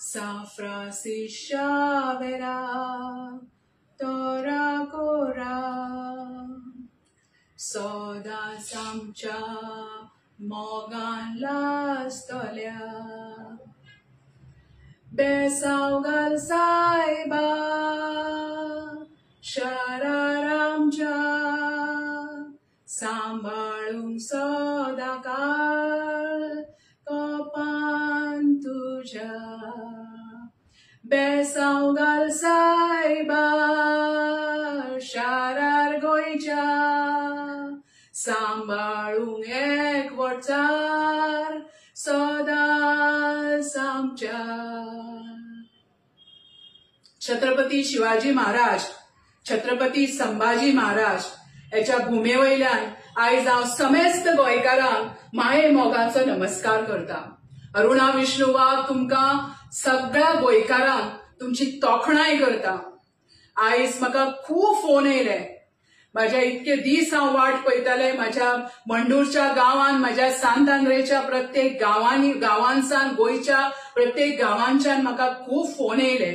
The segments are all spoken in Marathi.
San Francisco verá Tora Cora Sodas आमच्या मोगान लास्तल्या बेसावगाल सायबा शरार आमच्या सांभाळूंक सदाकाळ कोपान तुझ्या बेसावगाल सायबा शारार गोंयच्या सांभाळूंक एकवटार सदांच आमच्या. छत्रपती शिवाजी महाराज, छत्रपती संभाजी महाराज याच्या भुमेवयल्यान आयज हांव समेस्त गोंयकारांक माये मोगाचो नमस्कार करता. अरुणा विष्णू वाघ तुमकां सगळ्या गोंयकारांक तुमची तोखणाय करता. आयज म्हाका खूब फोन येयले. माझ्या इतके दीस हांव वाट पळयतालें. माझ्या मंडूरच्या गांवांत, माझ्या सांत आंद्रेच्या प्रत्येक गांवांसान, गोंयच्या प्रत्येक गांवांच्यान म्हाका खूब फोन येयले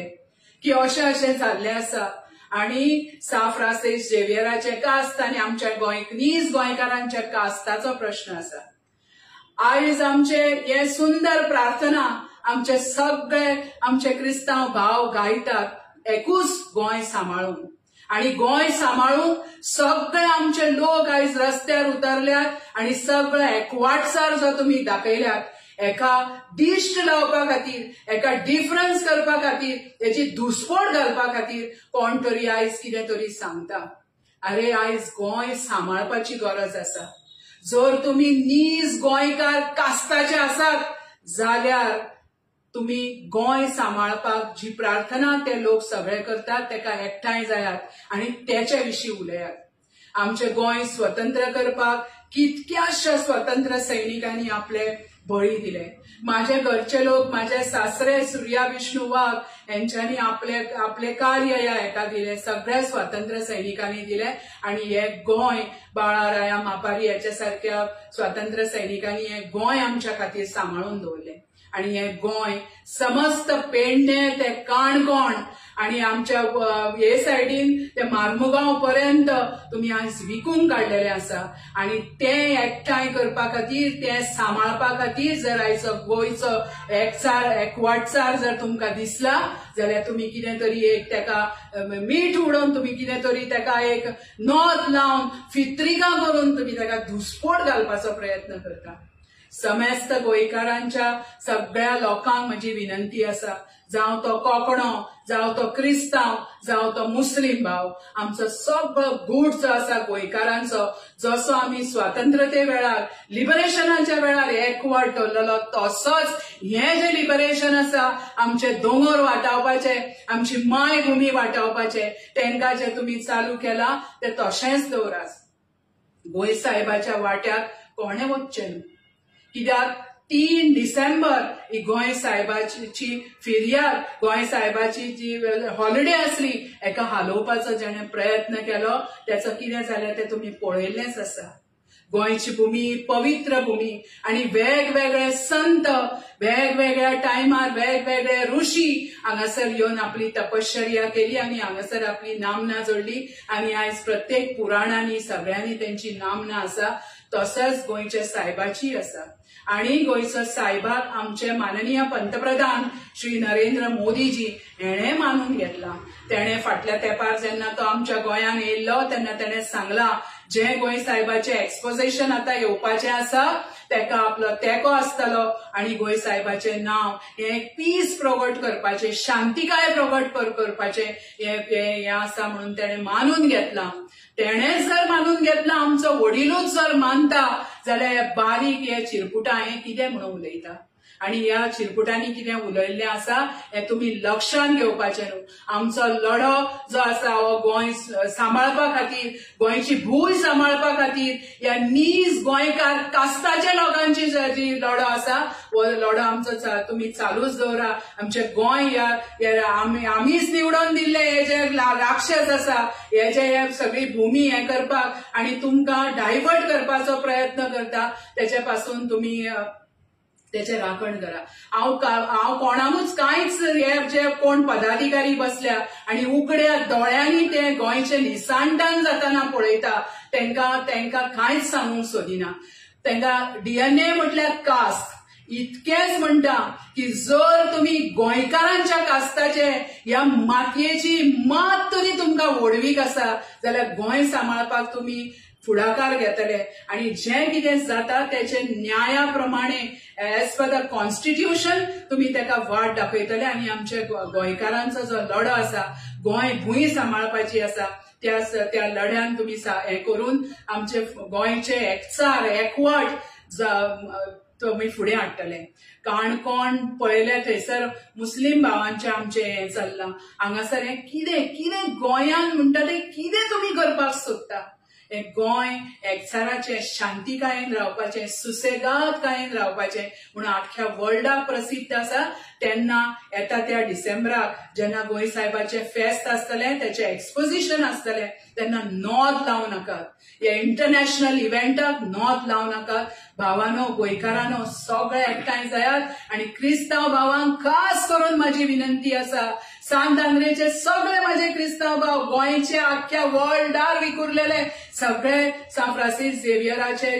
की अशें जाल्लें आसा आनी सा फ्रांसीस झेवियराचे कास्त आनी आमच्या नीज गोंयकारांच्या कास्ताचो प्रश्न आसा. आयज आमचे हे सुंदर प्रार्थना आमचे सगळे आमचे क्रिस्तांव भाव गायतात एकूच गोंय सांबाळून. आणि गोंय सांबाळूंक सगळे आमचे लोक आयज रस्त्यार उतरल्यात आणि सगळे एकवाटसार जो तुम्ही दाखयल्यात एका दिश्ट लावपा खातीर, एका डिफरन्स करपा खातीर, याची धुसफोट घालपा खातीर कोण तरी आयज कितें तरी सांगता. अरे आयज गोंय सांबाळपाची गरज आसा. जर तुम्ही नीज गोंयकार कास्ताचे आसात जाल्यार तुम्ही गोंय सांबाळपाक जी प्रार्थना ते लोक सगळे करतात तेका एकठांय जायात आणि त्याच्या विशीं उलयात. आमचे गोंय स्वतंत्र करपाक कितक्याशा स्वतंत्र सैनिकांनी आपले बळी दिले. माझे घरचे लोक, माझे सासरे सूर्या विष्णू वाघ यांच्यानी आपले कार्य या हेका दिले. सगळ्या स्वातंत्र्य सैनिकांनी दिले आणि हे गोंय बाळाराया मापारी याच्या सारख्या स्वातंत्र्य सैनिकांनी हे गोंय आमच्या खातीर सांबाळून दवरले. आणि हे गोंय समस्त पेडणे ते काणकोण आणि आमच्या हे सायडीन ते मार्मुगांव पर्यंत तुम्ही आज विकून काढलेले आसा. आणि ते एकठांय करपा खातीर, ते सांबाळपा खातीर जर आयचो गोंयचो एकवाटसार जर तुमकां दिसला जाल्यार तुम्ही कितें तरी एक तेका मीठ उडोवन, तुम्ही कितें तरी तेका एक नोत लावन, फित्रिका करून तुम्ही तेका धुसफोट घालपाचो प्रयत्न करता. समेस्त गोंयकारांच्या सगळ्या लोकांक म्हजी विनंती आसा, जावं तो कोंकणो, जावं तो क्रिस्तांव, जावं तो मुस्लीम भाव, आमचो सगळो गूट जो आसा गोंयकारांचो, जसो आमी स्वातंत्र्यते वेळार, लिबरेशनाच्या वेळार एकवट धरलेलो, तसोच हे जे लिबरेशन आसा आमचे दोंगर वाटावपाचे, आमची मायभूमी वाटावपाचे, तेंकां जे तुमी चालू केला ते तशेंच दवरात. गोंय साहेबाच्या वाट्यार कोणें वचचें न्हू. कित्याक 3 डिसेंबर ही गोंय साहेबाची फिर्याद, गोंय साहेबाची जी हॉलिडे असली एका हालोवपाचो जेणे प्रयत्न केलो त्याचं कितें जालें तें तुमी पळयल्लेंच आसा. गोंयची भूमी पवित्र भूमी आणि वेगवेगळे संत वेगवेगळ्या टायमार वेगवेगळे ऋषी हांगासर येवन आपली तपश्चर्या केली आणि हांगासर आपली नामना जोडली आणि आयज प्रत्येक पुराणांनी सगळ्यांनी त्यांची नामना आसा. तसंच गोंयच्या साहेबाची आसा. आणि गोंयचो साहेबाक आमचे माननीय पंतप्रधान श्री नरेंद्र मोदीजी हेणे मानून घेतला. तेणे फाटल्या तेंपार जेन्ना तो आमच्या गोंयान येयल्लो तेन्ना तेणे सांगला जे गोंय साहेबाचे एक्सपोजिशन आता येवपाचें आसा तेका आपलो तेको आसतलो आणि गोंय साहेबाचे नाव हे पीस प्रगट करपाचे, शांतिकाय प्रगट करपाचे हे आसा म्हणून तेणे मानून घेतला. तेणे जर मानून घेतला, आमचो वडिलूच जर मानता जाल्यार हे बारीक हे चिरपुटां हे कितें म्हणून उलयता. आणि ह्या चिरपुटांनी कितें उलयल्लें आसा हें तुमी लक्षांत घेवपाचें न्हू. आमचो लढो जो आसा हो गोंय सांबाळपा खातीर, गोंयची भूंय सांबाळपा खातीर, ह्या नीज गोंयकार कास्ताच्या लोकांची जी लढो आसा हो लढो आमचो तुमी चालूच दवरा. आमचे गोंय आमीच निवडून दिल्ले हे जे राक्षस आसा, हे जे सगळी भूमी हे करपाक आणि तुमकां डायवर्ट करपाचो प्रयत्न करता, तेचे पासून तुम्ही त्याचे राखण करा. हांव कोणाकूच कांयच हे जे कोण पदाधिकारी बसल्या आणि उगड्या दोळ्यांनी ते गोंयचे निसांतान जाताना पळयता तेंका कांयच सांगूंक सोदिना. तेंका डीएनए म्हटल्यार कास्ट इतकेच म्हणटा की जर तुम्ही गोंयकारांच्या कास्ताचे ह्या मातयेची मात तरी तुमकां व्हडवीक आसा जाल्यार गोंय सांबाळपाक तुम्ही फुडाकार घेतले आणि जे कितें जाता त्याचे न्याया प्रमाणे एज पर द कॉन्स्टिट्यूशन तुम्ही त्याका वाट दाखयतले आणि आमच्या गोंयकारांचो जो लढो आसा गोंय भूंय सांबाळपाची आसा त्या लढ्यान तुम्ही हे करून आमचे गोंयचे एकचार एकवट तुम्ही फुडें हाडटले. काणकोण पळयले थंयसर मुस्लीम भावांचे आमचे हे चल्लां. हांगासर हे कितें गोंयान म्हणटा ते कितें तुम्ही करपाक सोदता. हे गोंय एकचाराचे शांतीकायेन रावपाचे सुसेगादकायेन रावपाचे म्हणून अख्ख्या वर्ल्डाक प्रसिद्ध आसा. तेन्ना येता त्या डिसेंबराक जेन्ना गोंय साहेबाचे फेस्त आसतले त्याचे एक्सपोजिशन आसतले तेन्ना नोंद लावू नाकात. ह्या इंटरनॅशनल इव्हेंटाक नोंद लावू नाकात. भावानो गोंयकारांनो सगळे एकठांय जायात आणि क्रिस्तांव भावांक खास करून माझी विनंती आसा सांतांद्रेचे सगळे माझे क्रिस्तांव भाव गोंयचे अख्ख्या वर्ल्डार विखुरलेले सगळे सान फ्रांसीस झेवियराचे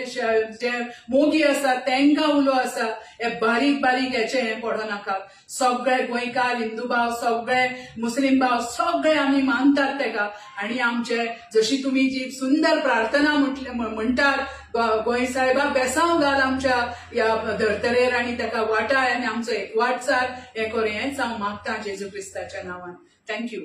जे मोगी आसात तांकां उलो आसा हे बारीक बारीक हेचे हे पडो नाकात. सगळे गोंयकार हिंदू भाव सगळे मुस्लीम भाव सगळे आमी मानतात तेका आणि आमचे जशी तुम्ही जी सुंदर प्रार्थना म्हणटात गोंय साहेबा बेसांव घाल आमच्या ह्या धर्तरेर आणि तेका वाटाय आणि आमचो एकवाटचार हे करूं हेंच हांव मागतां जेजू क्रिस्ताच्या नांवान. थँक्यू.